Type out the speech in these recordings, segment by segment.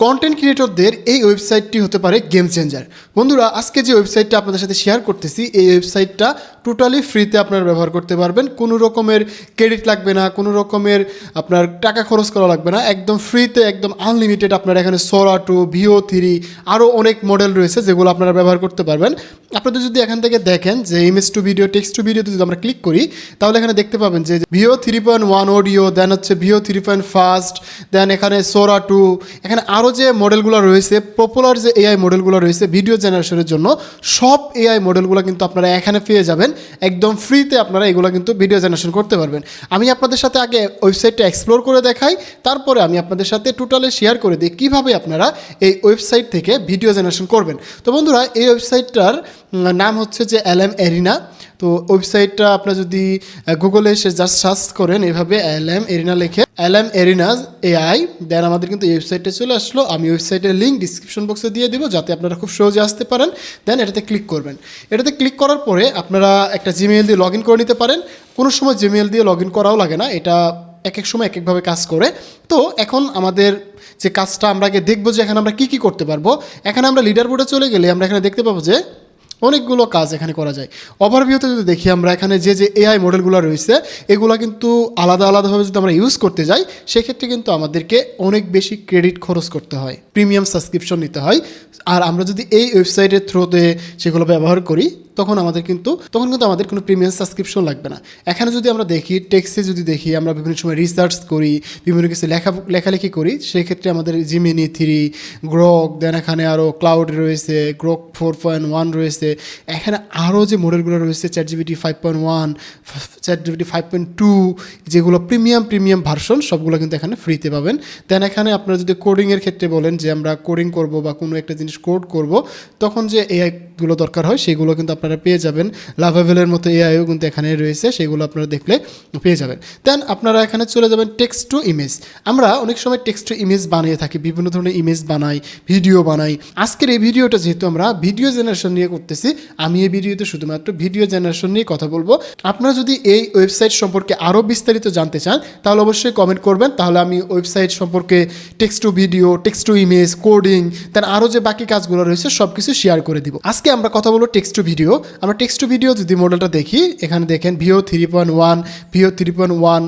Content ক্রিয়েটরদের এই ওয়েবসাইটটি হতে পারে গেম চেঞ্জার। বন্ধুরা, আজকে যে ওয়েবসাইটটা আপনাদের সাথে শেয়ার করতেছি, এই ওয়েবসাইটটা টোটালি ফ্রিতে আপনারা ব্যবহার করতে পারবেন। কোনো রকমের ক্রেডিট লাগবে না, কোনো রকমের আপনার টাকা খরচ করা লাগবে না, একদম ফ্রিতে, একদম আনলিমিটেড। আপনারা এখানে সোরা 2, VO3 আরও অনেক মডেল রয়েছে যেগুলো আপনারা ব্যবহার করতে পারবেন। আপনাদের যদি এখান থেকে দেখেন যে image to video, text two ভিডিওতে যদি আমরা ক্লিক করি, তাহলে এখানে দেখতে পাবেন যে VO 3.1 অডিও, দেন হচ্ছে VO 3.5, দেন এখানে সোরা 2, এখানে আরও যে মডেলগুলো রয়েছে, পপুলার যে এআই মডেলগুলো রয়েছে ভিডিও জেনারেশনের জন্য, সব এআই মডেলগুলো কিন্তু আপনারা এখানে পেয়ে যাবেন একদম ফ্রিতে। আপনারা এগুলো কিন্তু ভিডিও জেনারেশন করতে পারবেন। আমি আপনাদের সাথে আগে ওয়েবসাইটটা এক্সপ্লোর করে দেখাই, তারপরে আমি আপনাদের সাথে টোটালি শেয়ার করে দিই কীভাবে আপনারা এই ওয়েবসাইট থেকে ভিডিও জেনারেশন করবেন। তো বন্ধুরা, এই ওয়েবসাইটটার নাম হচ্ছে যে LM Arena। তো ওয়েবসাইটটা আপনারা যদি গুগলে এসে জাস্ট সার্চ করেন এভাবে LM Arena লিখে, LM Arena AI, দেন আমাদের কিন্তু এই ওয়েবসাইটে চলে আসলো। আমি ওয়েবসাইটের লিঙ্ক ডিসক্রিপশন বক্সে দিয়ে দেবো যাতে আপনারা খুব সহজে আসতে পারেন। দেন এটাতে ক্লিক করবেন। এটাতে ক্লিক করার পরে আপনারা একটা জিমেইল দিয়ে লগ ইন করে নিতে পারেন। কোনো সময় জিমেইল দিয়ে লগ ইন করাও লাগে না, এটা এক এক সময় এক একভাবে কাজ করে। তো এখন আমাদের যে কাজটা আমরা আগে দেখবো যে এখানে আমরা কী কী করতে পারবো। এখানে আমরা লিডার বোর্ডে চলে গেলে আমরা এখানে দেখতে পাবো যে অনেকগুলো কাজ এখানে করা যায়। ওভারভিউতে যদি দেখি আমরা এখানে যে যে এআই মডেলগুলো রয়েছে, এগুলো কিন্তু আলাদা আলাদাভাবে যদি আমরা ইউজ করতে যাই, সেক্ষেত্রে কিন্তু আমাদেরকে অনেক বেশি ক্রেডিট খরচ করতে হয়, প্রিমিয়াম সাবস্ক্রিপশন নিতে হয়। আর আমরা যদি এই ওয়েবসাইটের থ্রুতে সেগুলো ব্যবহার করি, তখন কিন্তু আমাদের কোনো প্রিমিয়াম সাবস্ক্রিপশন লাগবে না। এখানে যদি আমরা দেখি, টেক্সটে যদি দেখি, আমরা বিভিন্ন সময় রিসার্চ করি, বিভিন্ন কিছু লেখালেখি করি, সেক্ষেত্রে আমাদের জিমিনি 3, গ্রক, দেন এখানে আরও ক্লাউড রয়েছে, গ্রক 4.1 রয়েছে। এখানে আরও যে মডেলগুলো রয়েছে ChatGPT 5.1, ChatGPT 5.2, যেগুলো প্রিমিয়াম ভার্সন, সবগুলো কিন্তু এখানে ফ্রিতে পাবেন। দেন এখানে আপনারা যদি কোডিংয়ের ক্ষেত্রে বলেন যে আমরা কোডিং করব বা কোনো একটা জিনিস কোড করব, তখন যে এআইগুলো দরকার হয় সেগুলো কিন্তু আপনারা পেয়ে যাবেন। লাভাভেলের মতো এআইও কিন্তু এখানে রয়েছে, সেগুলো আপনারা দেখলে পেয়ে যাবেন। দেন আপনারা এখানে চলে যাবেন টেক্সট টু ইমেজ। আমরা অনেক সময় টেক্সট টু ইমেজ বানিয়ে থাকি, বিভিন্ন ধরনের ইমেজ বানাই, ভিডিও বানাই। আজকের এই ভিডিওটা যেহেতু আমরা ভিডিও জেনারেশন নিয়ে করতেছি, আমি এই ভিডিওতে শুধুমাত্র ভিডিও জেনারেশন নিয়ে কথা বলবো। আপনারা যদি এই ওয়েবসাইট সম্পর্কে আরও বিস্তারিত জানতে চান, তাহলে অবশ্যই কমেন্ট করবেন, তাহলে আমি ওয়েবসাইট সম্পর্কে text to video, text to image, coding, then আরও যে বাকি কাজগুলো রয়েছে সব কিছু শেয়ার করে দিব। আজকে আমরা কথা বলবো টেক্সট টু ভিডিও। আমরা টেক্সট টু ভিডিও যদি মডেলটা দেখি, এখানে দেখেন VO 3.1, VO 3.1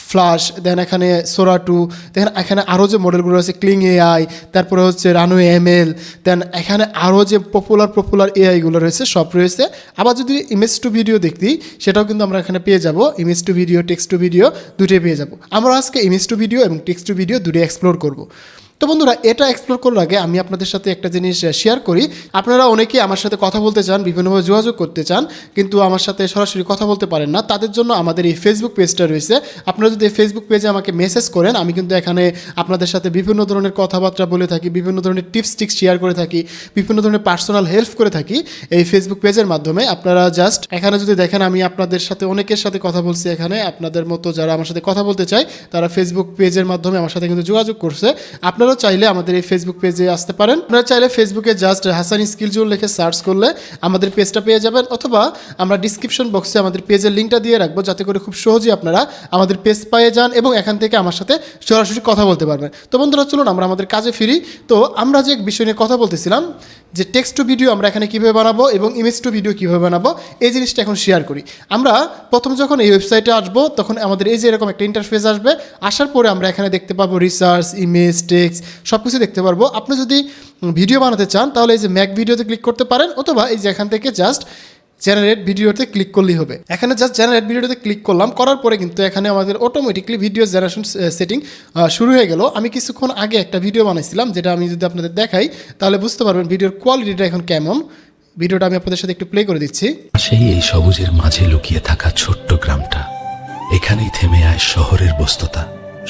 ফ্লাশ, দেন এখানে সোরা 2, দেখেন এখানে আরও যে মডেলগুলো রয়েছে ক্লিং AI, তারপরে হচ্ছে রানওয়ে ML, দেন এখানে আরও যে পপুলার এআইগুলো রয়েছে সব রয়েছে। আবার যদি ইমেজ টু ভিডিও দেখি, সেটাও কিন্তু আমরা এখানে পেয়ে যাব। Image to video, text to video দুটোই পেয়ে যাব। আমরা আজকে ইমেজ টু ভিডিও এবং টেক্সট টু ভিডিও দুটোই এক্সপ্লোর করব। তো বন্ধুরা, এটা এক্সপ্লোর করার আগে আমি আপনাদের সাথে একটা জিনিস শেয়ার করি। আপনারা অনেকেই আমার সাথে কথা বলতে চান, বিভিন্নভাবে যোগাযোগ করতে চান, কিন্তু আমার সাথে সরাসরি কথা বলতে পারেন না। তাদের জন্য আমাদের এই ফেসবুক পেজটা রয়েছে। আপনারা যদি এই ফেসবুক পেজে আমাকে মেসেজ করেন, আমি কিন্তু এখানে আপনাদের সাথে বিভিন্ন ধরনের কথাবার্তা বলে থাকি, বিভিন্ন ধরনের টিপস শেয়ার করে থাকি, বিভিন্ন ধরনের পার্সোনাল হেল্প করে থাকি এই ফেসবুক পেজের মাধ্যমে। আপনারা জাস্ট এখানে যদি দেখেন, আমি আপনাদের সাথে অনেকের সাথে কথা বলছি। এখানে আপনাদের মতো যারা আমার সাথে কথা বলতে চায়, তারা ফেসবুক পেজের মাধ্যমে আমার সাথে কিন্তু যোগাযোগ করছে। আপনারাও চাইলে আমাদের এই ফেসবুক পেজে আসতে পারেন। আপনারা চাইলে ফেসবুকে জাস্ট হাসান স্কিল জোন লিখে সার্চ করলে আমাদের পেজটা পেয়ে যাবেন, অথবা আমরা ডিসক্রিপশন বক্সে আমাদের পেজের লিঙ্কটা দিয়ে রাখবো, যাতে করে খুব সহজেই আপনারা আমাদের পেজ পেয়ে যান এবং এখান থেকে আমার সাথে সরাসরি কথা বলতে পারবেন। তো বন্ধুরা, চলুন আমরা আমাদের কাজে ফিরি। তো আমরা যে বিষয় নিয়ে কথা বলতেছিলাম, যে টেক্সট টু ভিডিও আমরা এখানে কীভাবে বানাবো এবং ইমেজ টু ভিডিও কীভাবে বানাবো, এই জিনিসটা এখন শেয়ার করি। আমরা প্রথম যখন এই ওয়েবসাইটে আসবো, তখন আমাদের এই যে এরকম একটা ইন্টারফেস আসবে। আসার পরে আমরা এখানে দেখতে পাবো রিসার্চ, ইমেজ, টেক্সট সব কিছু দেখতে পারবো। আপনি যদি ভিডিও বানাতে চান, তাহলে এই যে ম্যাক ভিডিওতে ক্লিক করতে পারেন, অথবা এই যে এখান থেকে জাস্ট জেনারেট ভিডিওতে ক্লিক করলেই হবে। এখানে জাস্ট জেনারেট ভিডিওতে ক্লিক করলাম, করার পরে কিন্তু এখানে আমাদের অটোমেটিকলি ভিডিও জেনারেশন সেটিং শুরু হয়ে গেল। আমি কিছুক্ষণ আগে একটা ভিডিও বানাইছিলাম, যেটা আমি যদি আপনাদের দেখাই তাহলে বুঝতে পারবেন ভিডিওর কোয়ালিটিটা এখন কেমন। ভিডিওটা আমি আপনাদের সাথে একটু প্লে করে দিচ্ছি। এই সবুজের মাঝে লুকিয়ে থাকা ছোট্ট গ্রামটা, এখানেই থেমে আয় শহরের ব্যস্ততা,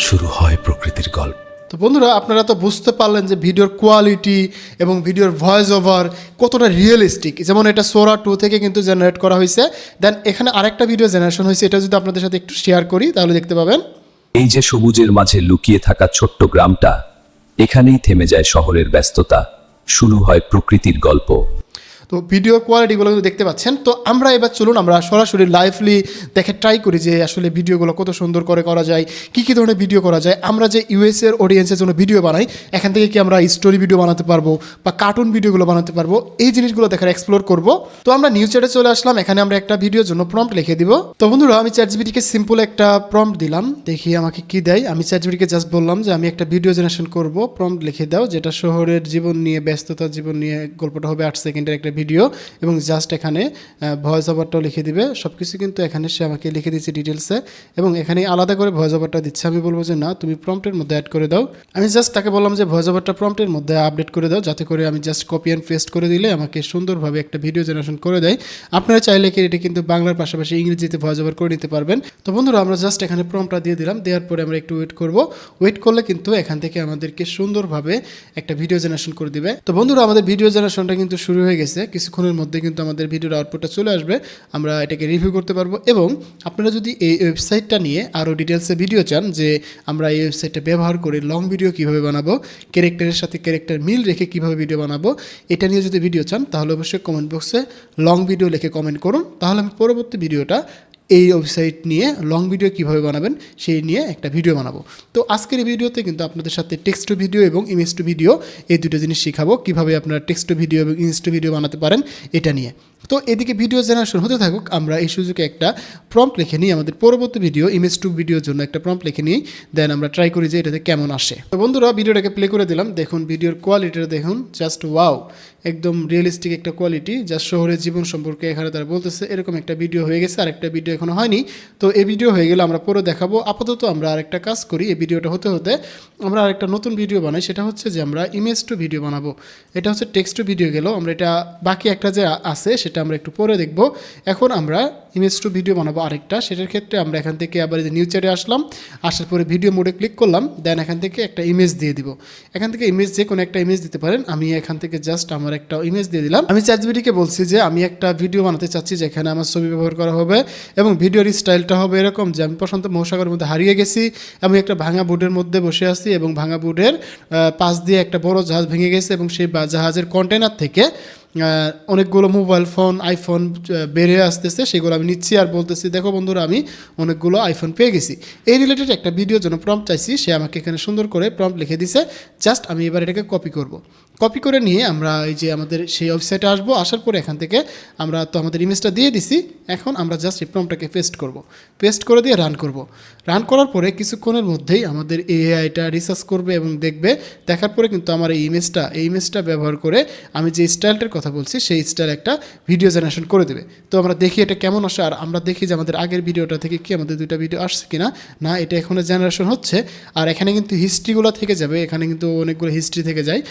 শুরু হয় প্রকৃতির গল্প। তো বন্ধুরা, আপনারা তো বুঝতে পারলেন যে ভিডিওর কোয়ালিটি এবং ভিডিওর ভয়েস ওভার কতটা রিয়েলিস্টিক। যেমন এটা সোরা 2 থেকে কিন্তু জেনারেট করা হয়েছে। দেন এখানে আরেকটা ভিডিও জেনারেশন হয়েছে, এটা যদি আপনাদের সাথে একটু শেয়ার করি তাহলে দেখতে পাবেন। এই যে সবুজের মাঝে লুকিয়ে থাকা ছোট্ট গ্রামটা, এখানেই থেমে যায় শহরের ব্যস্ততা, শুরু হয় প্রকৃতির গল্প। তো ভিডিও কোয়ালিটিগুলো কিন্তু দেখতে পাচ্ছেন। তো আমরা এবার চলুন আমরা সরাসরি লাইভলি দেখে ট্রাই করি যে আসলে ভিডিওগুলো কত সুন্দর করে করা যায়, কী কী ধরনের ভিডিও করা যায়। আমরা যে ইউএসের অডিয়েন্সের জন্য ভিডিও বানাই, এখান থেকে কি আমরা স্টোরি ভিডিও বানাতে পারবো বা কার্টুন ভিডিওগুলো বানাতে পারবো, এই জিনিসগুলো দেখার এক্সপ্লোর করব। তো আমরা নিউজ চ্যাটে চলে আসলাম, এখানে আমরা একটা ভিডিওর জন্য প্রম্পট লিখে দিব। তো বন্ধুরা আমি চ্যাটজিপিটিকে সিম্পল একটা প্রম্পট দিলাম, দেখি আমাকে কি দেয়। আমি চ্যাটজিপিটিকে জাস্ট বললাম যে আমি একটা ভিডিও জেনারেশন করব, প্রম্পট লিখে দাও, যেটা শহরের জীবন নিয়ে, ব্যস্ততার জীবন নিয়ে, গল্পটা হবে 8 সেকেন্ডের একটা ভিডিও, এবং জাস্ট এখানে ভয়েস ওভারটাও লিখে দিবে। সব কিছু কিন্তু এখানে সে আমাকে লিখে দিচ্ছে ডিটেলসে, এবং এখানে আলাদা করে ভয়েস ওভারটা দিচ্ছে। আমি বলবো যে না, তুমি প্রম্পটের মধ্যে অ্যাড করে দাও। আমি জাস্ট তাকে বললাম যে ভয়েস ওভারটা প্রম্পটের মধ্যে আপডেট করে দাও, যাতে করে আমি জাস্ট কপি অ্যান্ড পেস্ট করে দিলে আমাকে সুন্দরভাবে একটা ভিডিও জেনারেশন করে দেয়। আপনারা চাইলে কি এটা কিন্তু বাংলার পাশাপাশি ইংরেজিতে ভয়েস ওভার করে নিতে পারবেন। তো বন্ধুরা আমরা জাস্ট এখানে প্রম্পটটা দিয়ে দিলাম, দেওয়ার পরে আমরা একটু ওয়েট করব। ওয়েট করলে কিন্তু এখান থেকে আমাদেরকে সুন্দরভাবে একটা ভিডিও জেনারেশন করে দিবে। তো বন্ধুরা আমাদের ভিডিও জেনারেশনটা কিন্তু শুরু হয়ে গেছে, কিছুক্ষণের মধ্যে কিন্তু আমাদের ভিডিওর আউটপুটটা চলে আসবে, আমরা এটাকে রিভিউ করতে পারবো। এবং আপনারা যদি এই ওয়েবসাইটটা নিয়ে আরও ডিটেলসে ভিডিও চান, যে আমরা এই ওয়েবসাইটটা ব্যবহার করে লং ভিডিও কীভাবে বানাবো, ক্যারেক্টারের সাথে ক্যারেক্টার মিল রেখে কীভাবে ভিডিও বানাবো, এটা নিয়ে যদি ভিডিও চান তাহলে অবশ্যই কমেন্ট বক্সে লং ভিডিও লিখে কমেন্ট করুন, তাহলে আমি পরবর্তী ভিডিওটা এই ওয়েবসাইট নিয়ে লং ভিডিও কীভাবে বানাবেন সেই নিয়ে একটা ভিডিও বানাবো। তো আজকের এই ভিডিওতে কিন্তু আপনাদের সাথে টেক্সট টু ভিডিও এবং ইমেজ টু ভিডিও এই দুটো জিনিস শেখাবো, কীভাবে আপনারা টেক্সট টু ভিডিও এবং ইমেজ টু ভিডিও বানাতে পারেন এটা নিয়ে। তো এদিকে ভিডিও জেনারেশন হতে থাকুক, আমরা এই সুযোগে একটা প্রম্পট লিখে নিই আমাদের পরবর্তী ভিডিও ইমেজ টু ভিডিওর জন্য একটা প্রম্পট লিখে নিই, দেন আমরা ট্রাই করি যে এটাতে কেমন আসে। তো বন্ধুরা ভিডিওটাকে প্লে করে দিলাম, দেখুন ভিডিওর কোয়ালিটিটা দেখুন, জাস্ট ওয়াও, একদম রিয়েলিস্টিক একটা কোয়ালিটি। জাস্ট শহরের জীবন সম্পর্কে এখানে তারা বলতেছে, এরকম একটা ভিডিও হয়ে গেছে। আর একটা ভিডিও এখনো হয়নি, তো এই ভিডিও হয়ে গেলে আমরা পরে দেখাবো। আপাতত আমরা আরেকটা কাজ করি, এই ভিডিওটা হতে হতে আমরা আরেকটা নতুন ভিডিও বানাই, সেটা হচ্ছে যে আমরা ইমেজ টু ভিডিও বানাবো। এটা হচ্ছে টেক্সট টু ভিডিও গেল, আমরা এটা বাকি একটা যে আছে সেটা আমরা একটু পরে দেখব। এখন আমরা ইমেজ টু ভিডিও বানাবো আরেকটা, সেটার ক্ষেত্রে আমরা এখান থেকে আবার যে নিউজ চ্যাটে আসলাম, আসার পরে ভিডিও মোডে ক্লিক করলাম, দেন এখান থেকে একটা ইমেজ দিয়ে দিব। এখান থেকে ইমেজ যে কোনো একটা ইমেজ দিতে পারেন, আমি এখান থেকে জাস্ট আমার একটা ইমেজ দিয়ে দিলাম। আমি চ্যাটজিপিটিকে বলছি যে আমি একটা ভিডিও বানাতে চাচ্ছি যেখানে আমার ছবি ব্যবহার করা হবে, এবং ভিডিওর স্টাইলটা হবে এরকম যে আমি প্রশান্ত মহাসাগরের মধ্যে হারিয়ে গেছি, আমি একটা ভাঙা বোটের মধ্যে বসে আছি, এবং ভাঙা বোটের পাশ দিয়ে একটা বড় জাহাজ ভেঙে গেছে, এবং সেই জাহাজের কন্টেনার থেকে অনেকগুলো মোবাইল ফোন, আইফোন বেড়ে আসতেছে, সেগুলো আমি নিচ্ছি আর বলতেছি দেখো বন্ধুরা আমি অনেকগুলো আইফোন পেয়ে গেছি। এই রিলেটেড একটা ভিডিওর জন্য প্রম্পট চাইছি, সে আমাকে এখানে সুন্দর করে প্রম্পট লিখে দিছে। জাস্ট আমি এবার এটাকে কপি করব। কপি করে নিয়ে আমরা এই যে আমাদের সেই ওয়েবসাইটে আসবো, আসার পরে এখান থেকে আমরা তো আমাদের ইমেজটা দিয়ে দিছি, এখন আমরা জাস্ট এই প্রম্পটটাকে পেস্ট করব। পেস্ট করে দিয়ে রান করব। রান করার পরে কিছুক্ষণের মধ্যেই আমাদের এআইটা রিসার্চ করবে এবং দেখবে, দেখার পরে কিন্তু আমার এই ইমেজটা ব্যবহার করে আমি যে স্টাইলটার কথা বলছি সেই স্টাইল একটা ভিডিও জেনারেশন করে দেবে। তো আমরা দেখি এটা কেমন আসে, আর আমরা দেখি যে আমাদের আগের ভিডিওটা থেকে কি আমাদের দুইটা ভিডিও আসছে কিনা। না, এটা এখনও জেনারেশন হচ্ছে, আর এখানে কিন্তু হিস্ট্রিগুলো থেকে যাবে, এখানে কিন্তু অনেকগুলো হিস্ট্রি থেকে যায়,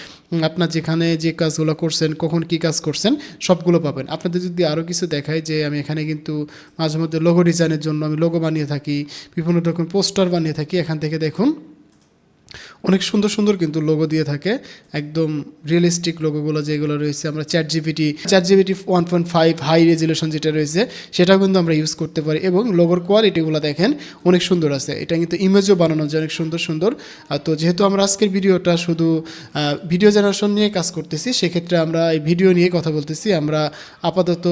আপনার যেখানে যে কাজগুলো করছেন, কখন কি কাজ করছেন সবগুলো পাবেন। আপনাদের যদি আরও কিছু দেখায় যে আমি এখানে কিন্তু মাঝে মধ্যে লোগো ডিজাইনের জন্য আমি লোগো বানিয়ে থাকি, বিভিন্ন রকম পোস্টার বানিয়ে থাকি, এখান থেকে দেখুন অনেক সুন্দর সুন্দর কিন্তু লোগো দিয়ে থাকে, একদম রিয়েলিস্টিক লোগোগুলো যেগুলো রয়েছে। আমরা চ্যাটজিপিটি 1.5 হাই রেজুলেশন যেটা রয়েছে সেটাও কিন্তু আমরা ইউজ করতে পারি, এবং লোগোর কোয়ালিটিগুলো দেখেন অনেক সুন্দর আছে। এটা কিন্তু ইমেজও বানানো যায় অনেক সুন্দর সুন্দর। তো যেহেতু আমরা আজকের ভিডিওটা শুধু ভিডিও জেনারেশন নিয়ে কাজ করতেছি, সেক্ষেত্রে আমরা এই ভিডিও নিয়ে কথা বলতেছি। আমরা আপাতত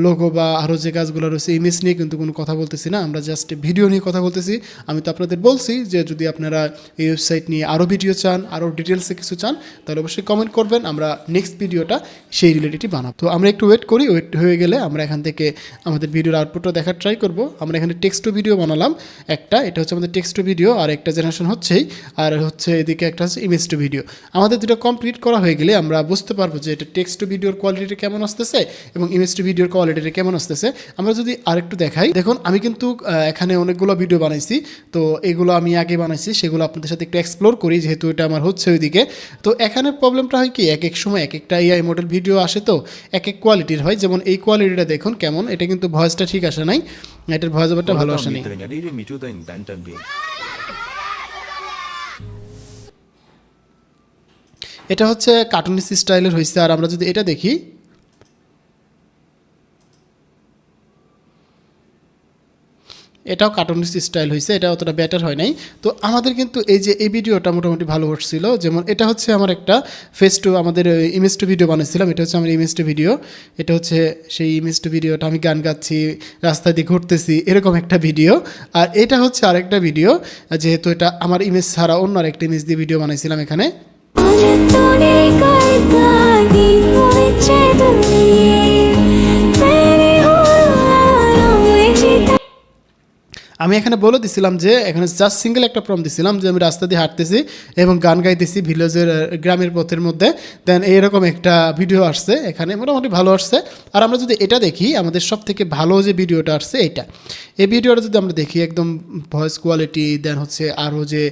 লোগো বা আরও যে কাজগুলো রয়েছে ইমেজ নিয়ে কিন্তু কোনো কথা বলতেছি না, আমরা জাস্ট ভিডিও নিয়ে কথা বলতেছি। আমি তো আপনাদের বলছি যে যদি আপনারা এই ওয়েবসাইট নিয়ে আরও ভিডিও চান, আরও ডিটেলসে কিছু চান, তাহলে অবশ্যই কমেন্ট করবেন, আমরা নেক্সট ভিডিওটা সেই রিলেটেডই বানাবো। তো আমরা একটু ওয়েট করি, ওয়েট হয়ে গেলে আমরা এখান থেকে আমাদের ভিডিওর আউটপুটটা দেখার ট্রাই করব। আমরা এখানে টেক্সট টু ভিডিও বানালাম একটা, এটা হচ্ছে আমাদের টেক্সট টু ভিডিও, আর একটা জেনারেশন হচ্ছেই, আর হচ্ছে এদিকে একটা হচ্ছে ইমেজ টু ভিডিও। আমাদের দুটো কমপ্লিট করা হয়ে গেলে আমরা বুঝতে পারবো যে এটা টেক্সট টু ভিডিওর কোয়ালিটিটা কেমন আসতেছে এবং ইমেজ টু ভিডিওর কোয়ালিটিটা কেমন আসতেছে। আমরা যদি আরেকটু দেখাই, দেখুন আমি কিন্তু এখানে অনেকগুলো ভিডিও বানাইছি, তো এগুলো আমি আগে বানাইছি, সেগুলো আপনাদের সাথে একটু এক্সপ্লোর করি, যেহেতু এটা আমার হচ্ছে ওইদিকে। তো এখানে প্রবলেমটা হয় কি, এক এক সময় এক একটা এআই মডেল ভিডিও আসে, তো এক এক কোয়ালিটির হয়। যেমন এই কোয়ালিটিটা দেখুন কেমন, এটা কিন্তু ভয়েসটা ঠিক আসে নাই, এটার ভয়েস ওভারটা ভালো আসে নাই। এটা হচ্ছে কার্টুনিস স্টাইলের হয়েছে। আর আমরা যদি এটা দেখি, এটাও কার্টুনিস্ট স্টাইল হয়েছে, এটা অতটা বেটার হয় নাই। তো আমাদের কিন্তু এই যে এই ভিডিওটা মোটামুটি ভালো হচ্ছিল, যেমন এটা হচ্ছে আমার একটা ফেস টু আমাদের ইমেজ টু ভিডিও বানিয়েছিলাম, এটা হচ্ছে আমার ইমেজ টু ভিডিও, এটা হচ্ছে সেই ইমেজ টু ভিডিওটা আমি গান গাচ্ছি, রাস্তা দিয়ে ঘুরতেছি, এরকম একটা ভিডিও। আর এটা হচ্ছে আরেকটা ভিডিও, যেহেতু এটা আমার ইমেজ ছাড়া অন্য আরেকটা ইমেজ দিয়ে ভিডিও বানাইছিলাম এখানে। আমি এখানে বলে দিছিলাম যে এখানে জাস্ট সিঙ্গেল একটা প্রম্পট দিছিলাম যে আমি রাস্তা দিয়ে হাঁটতেছি এবং গান গাইতেছি ভিলেজের গ্রামের পথের মধ্যে, দেন এইরকম একটা ভিডিও আসছে এখানে, মোটামুটি ভালো আসছে। আর আমরা যদি এটা দেখি, আমাদের সব থেকে ভালো যে ভিডিওটা আসছে এইটা, এই ভিডিওটা যদি আমরা দেখি একদম ভয়েস কোয়ালিটি, দেন হচ্ছে আরও যে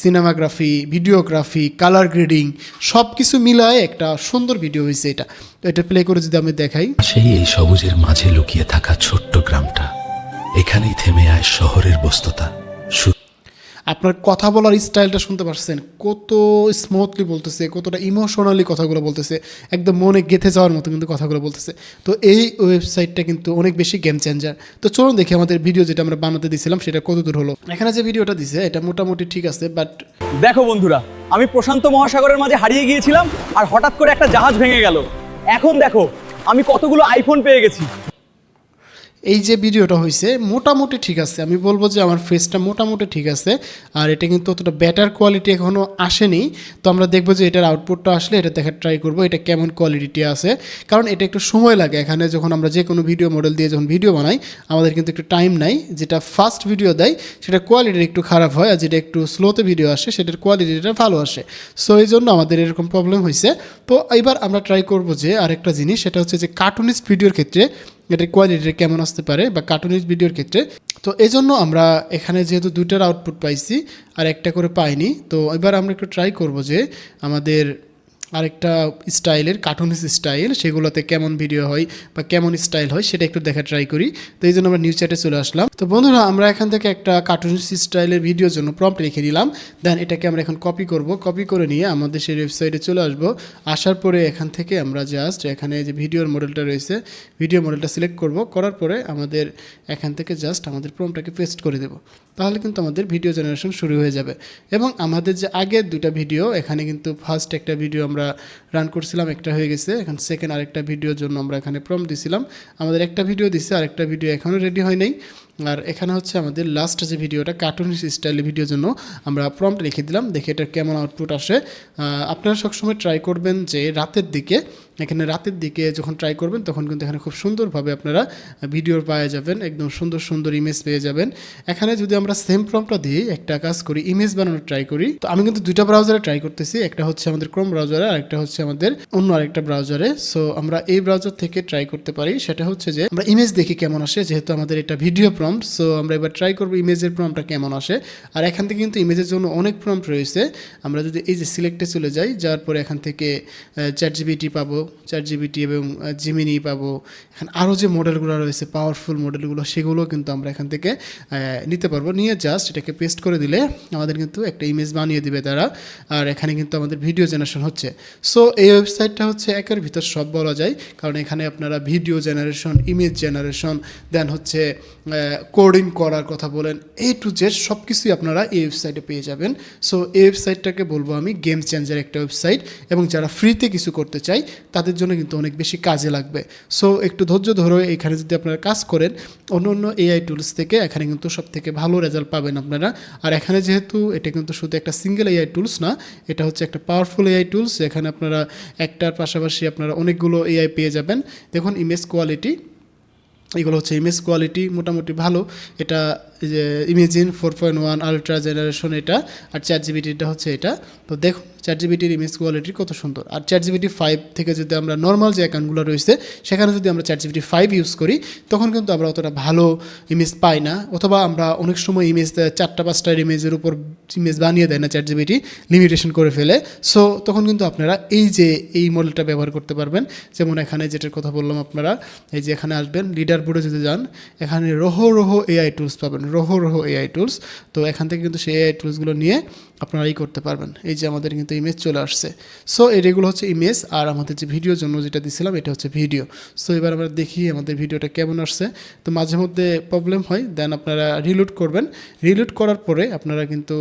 সিনেমাগ্রাফি, ভিডিওগ্রাফি, কালার গ্রেডিং সব কিছু মিলায় একটা সুন্দর ভিডিও হয়েছে এটা। এটা প্লে করে যদি আমি দেখাই, সেই এই সবুজের মাঝে লুকিয়ে থাকা ছোট্ট গ্রামটা, এখানেই থেমে আয় শহরের ব্যস্ততা। আপনার কথা বলার স্টাইলটা শুনতে পারছেন, কত স্মুথলি বলতেছে, কতটা ইমোশনালি কথাগুলো বলতেছে, একদম মনে গেঁথে যাওয়ার মতো কিন্তু কথাগুলো বলতেছে। তো এই ওয়েবসাইটটা কিন্তু অনেক বেশি গেম চেঞ্জার। তো চলুন দেখি আমাদের ভিডিও যেটা আমরা বানাতে দিয়েছিলাম সেটা কত দূর হলো। এখানে যে ভিডিওটা দিছে এটা মোটামুটি ঠিক আছে, বাট দেখো বন্ধুরা, আমি প্রশান্ত মহাসাগরের মাঝে হারিয়ে গিয়েছিলাম আর হঠাৎ করে একটা জাহাজ ভেঙে গেল। এখন দেখো আমি কতগুলো আইফোন পেয়ে গেছি। এই যে ভিডিওটা হয়েছে মোটামুটি ঠিক আছে, আমি বলবো যে আমার ফেসটা মোটামুটি ঠিক আছে। আর এটা কিন্তু অতটা বেটার কোয়ালিটি এখনও আসেনি। তো আমরা দেখবো যে এটার আউটপুটটা আসলে এটা দেখার ট্রাই করবো এটা কেমন কোয়ালিটি আছে, কারণ এটা একটু সময় লাগে। এখানে যখন আমরা যে কোনো ভিডিও মডেল দিয়ে যখন ভিডিও বানাই, আমাদের কিন্তু একটু টাইম নাই। যেটা ফাস্ট ভিডিও দেয় সেটা কোয়ালিটি একটু খারাপ হয়, আর যেটা একটু স্লোতে ভিডিও আসে সেটার কোয়ালিটিটা ভালো আসে। সো এই জন্য আমাদের এরকম প্রবলেম হয়েছে। তো এবার আমরা ট্রাই করবো যে আরেকটা জিনিস, সেটা হচ্ছে যে কার্টুনিস্ট ভিডিওর ক্ষেত্রে এটার কোয়ালিটি কেমন আসতে পারে, বা কার্টুনিস্ট ভিডিওর ক্ষেত্রে। তো এই জন্য আমরা এখানে যেহেতু দুইটার আউটপুট পাইছি আর একটা করে পাইনি, তো এবার আমরা একটু ট্রাই করব যে আমাদের আরেকটা স্টাইলের কার্টুনিস্ট স্টাইল সেগুলোতে কেমন ভিডিও হয় বা কেমন স্টাইল হয় সেটা একটু দেখা ট্রাই করি। তো এই জন্য আমরা নিউজ চ্যাটে চলে আসলাম। তো বন্ধুরা, আমরা এখান থেকে একটা কার্টুনিস্ট স্টাইলের ভিডিওর জন্য প্রম্পট লিখে নিলাম। দেন এটাকে আমরা এখন কপি করব, কপি করে নিয়ে আমাদের সেই ওয়েবসাইটে চলে আসব। আসার পরে এখান থেকে আমরা জাস্ট এখানে যে ভিডিওর মডেলটা রয়েছে, ভিডিও মডেলটা সিলেক্ট করব, করার পরে আমাদের এখান থেকে জাস্ট আমাদের প্রম্পটটাকে পেস্ট করে দেব। তাহলে কিন্তু আমাদের ভিডিও জেনারেশন শুরু হয়ে যাবে। এবং আমাদের যে আগের দুটা ভিডিও, এখানে কিন্তু ফার্স্ট একটা ভিডিও আমরা রান করছিলাম, একটা হয়ে গেছে। এখন সেকেন্ড আরেকটা ভিডিওর জন্য আমরা এখানে প্রম্পট দিছিলাম, আমাদের একটা ভিডিও দিছে, আরেকটা ভিডিও এখনও রেডি হয় নাই। আর এখানে হচ্ছে আমাদের লাস্ট যে ভিডিওটা কার্টুনিস্ট স্টাইলের ভিডিওর জন্য আমরা প্রম্পট লিখে দিলাম, দেখে এটা কেমন আউটপুট আসে। আপনারা সবসময় ট্রাই করবেন যে রাতের দিকে, এখানে রাতের দিকে যখন ট্রাই করবেন তখন কিন্তু এখানে খুব সুন্দরভাবে আপনারা ভিডিওর পাওয়া যাবেন, একদম সুন্দর সুন্দর ইমেজ পেয়ে যাবেন। এখানে যদি আমরা সেম প্রম্পটটা দিয়ে একটা কাজ করি, ইমেজ বানানোর ট্রাই করি, তো আমি কিন্তু দুইটা ব্রাউজারে ট্রাই করতেছি, একটা হচ্ছে আমাদের ক্রোম ব্রাউজারে আর একটা হচ্ছে আমাদের অন্য আরেকটা ব্রাউজারে। সো আমরা এই ব্রাউজার থেকে ট্রাই করতে পারি, সেটা হচ্ছে যে আমরা ইমেজ দেখি কেমন আসে, যেহেতু আমাদের এটা ভিডিও প্রম্পট। সো আমরা এবার ট্রাই করবো ইমেজের প্রম্পটটা কেমন আসে। আর এখান থেকে কিন্তু ইমেজের জন্য অনেক প্রম্পট রয়েছে। আমরা যদি এই যে সিলেক্টে চলে যাই, যাওয়ার পরে এখান থেকে চ্যাটজিপিটি পাবো, চ্যাটজিপিটি এবং জিমিনি পাবো। এখানে আরও যে মডেলগুলো রয়েছে পাওয়ারফুল মডেলগুলো, সেগুলো কিন্তু আমরা এখান থেকে নিতে পারবো। নিয়ে জাস্ট এটাকে পেস্ট করে দিলে আমাদের কিন্তু একটা ইমেজ বানিয়ে দিবে তারা। আর এখানে কিন্তু আমাদের ভিডিও জেনারেশন হচ্ছে। সো এই ওয়েবসাইটটা হচ্ছে একের ভিতর সব বলা যায়, কারণ এখানে আপনারা ভিডিও জেনারেশন, ইমেজ জেনারেশন, দেন হচ্ছে কোডিং করার কথা বলেন, এ টু জেড সব কিছুই আপনারা এই ওয়েবসাইটে পেয়ে যাবেন। সো এই ওয়েবসাইটটাকে বলবো আমি গেম চেঞ্জার একটা ওয়েবসাইট, এবং যারা ফ্রিতে কিছু করতে চাই তাদের জন্য কিন্তু অনেক বেশি কাজে লাগবে। সো একটু ধৈর্য ধরে এখানে যদি আপনারা কাজ করেন, অন্য অন্য এআই টুলস থেকে এখানে কিন্তু সব থেকে ভালো রেজাল্ট পাবেন আপনারা। আর এখানে যেহেতু এটা কিন্তু শুধু একটা সিঙ্গেল এআই টুলস না, এটা হচ্ছে একটা পাওয়ারফুল এআই টুলস, এখানে আপনারা একটার পাশাপাশি আপনারা অনেকগুলো এআই পেয়ে যাবেন। দেখুন ইমেজ কোয়ালিটি, এগুলো হচ্ছে ইমেজ কোয়ালিটি মোটামুটি ভালো। এটা যে ইমেজিন 4.1 আলট্রা জেনারেশন এটা, আর চ্যাটজিপিটিটা হচ্ছে এটা। তো দেখুন চ্যাটজিপিটির ইমেজ কোয়ালিটি কত সুন্দর। আর চ্যাটজিপিটি 5 থেকে যদি আমরা নর্মাল যে অ্যাকাউন্টগুলো রয়েছে সেখানে যদি আমরা চ্যাটজিপিটি 5 ইউজ করি, তখন কিন্তু আমরা অতটা ভালো ইমেজ পাই না, অথবা আমরা অনেক সময় ইমেজ 4-5টা ইমেজের উপর ইমেজ বানিয়ে দেয় না চ্যাটজিপিটি, লিমিটেশন করে ফেলে। সো তখন কিন্তু আপনারা এই যে এই মডেলটা ব্যবহার করতে পারবেন। যেমন এখানে যেটার কথা বললাম, আপনারা এই যে এখানে আসবেন, লিডার বোর্ডে যদি যান, এখানে রোহ এআই টুলস পাবেন। Rojo Rojo AI tools. তো এখান থেকে কিন্তু সেই এআই টুলসগুলো নিয়ে আপনারা করতে পারবেন। এই যে আমাদের কিন্তু ইমেজ চলে আসছে। সো এগুলো হচ্ছে ইমেজ, আর আমাদের যে ভিডিওর জন্য যেটা দিছিলাম এটা হচ্ছে ভিডিও। সো এবার আমরা দেখি আমাদের ভিডিওটা কেমন আসছে। তো মাঝে মধ্যে প্রবলেম হয়, দেন আপনারা রিলোড করবেন। রিলোড করার পরে আপনারা কিন্তু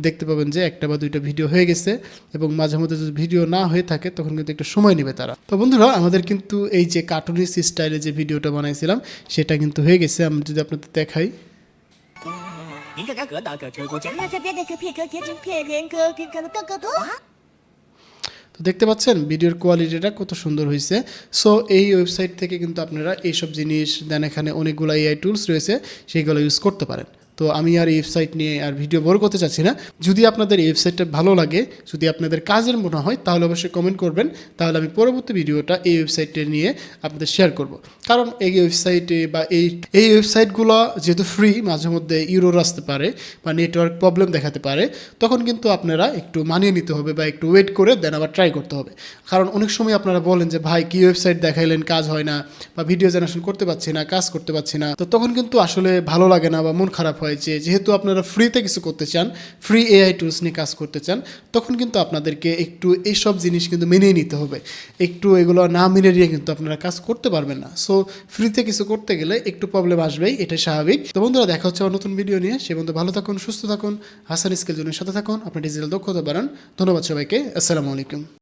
দেখতে পাবেন যে একটা বা দুইটা ভিডিও হয়ে গেছে, এবং মাঝে মধ্যে যদি ভিডিও না হয়ে থাকে তখন কিন্তু একটু সময় নেবে তারা। তো বন্ধুরা, আমাদের কিন্তু এই যে কার্টুনিস্ট স্টাইলে যে ভিডিওটা বানাইছিলাম সেটা কিন্তু হয়ে গেছে। আমি যদি আপনাদের দেখাই,您看看哥大哥车过江，那这边那个片刻贴纸片连个片刻的个个多。 তো দেখতে পাচ্ছেন ভিডিওর কোয়ালিটিটা কত সুন্দর হয়েছে। সো এই ওয়েবসাইট থেকে কিন্তু আপনারা এইসব জিনিস, দেন এখানে অনেকগুলো এআই টুলস রয়েছে, সেইগুলো ইউজ করতে পারেন। তো আমি আর এই ওয়েবসাইট নিয়ে আর ভিডিও বড় করতে চাচ্ছি না। যদি আপনাদের এই ওয়েবসাইটটা ভালো লাগে, যদি আপনাদের কাজের মনে হয়, তাহলে অবশ্যই কমেন্ট করবেন, তাহলে আমি পরবর্তী ভিডিওটা এই ওয়েবসাইটে নিয়ে আপনাদের শেয়ার করব। কারণ এই ওয়েবসাইটে বা এই ওয়েবসাইটগুলো যেহেতু ফ্রি, মাঝে মধ্যে ইউরোর আসতে পারে বা নেটওয়ার্ক প্রবলেম দেখাতে পারে, তখন কিন্তু আপনারা একটু মানিয়ে নিতে হবে বা একটু ওয়েট করে দেন আবার ট্রাই করতে হবে। কারণ অনেক সময় আপনারা বলেন যে ভাই কী ওয়েবসাইট দেখাইলেন, কাজ হয় না, বা ভিডিও জেনারেশন করতে পারছি না, কাজ করতে পারছি না। তো তখন কিন্তু আসলে ভালো লাগে না বা মন খারাপ হয় যে যেহেতু আপনারা ফ্রিতে কিছু করতে চান, ফ্রি এআই টুলস নিয়ে কাজ করতে চান, তখন কিন্তু আপনাদেরকে একটু এইসব জিনিস কিন্তু মেনেই নিতে হবে। একটু এগুলো না মেনে নিয়ে কিন্তু আপনারা কাজ করতে পারবেন না। সো ফ্রিতে কিছু করতে গেলে একটু প্রবলেম আসবেই, এটাই স্বাভাবিক। তো বন্ধুরা, দেখা হচ্ছে আমার নতুন ভিডিও নিয়ে। সে বন্ধু ভালো থাকুন, সুস্থ থাকুন, হাসান স্কিল জোনের সাথে থাকুন, আপনি ডিজিটাল দক্ষতা বাড়ান। ধন্যবাদ সবাইকে, আসসালামু আলাইকুম।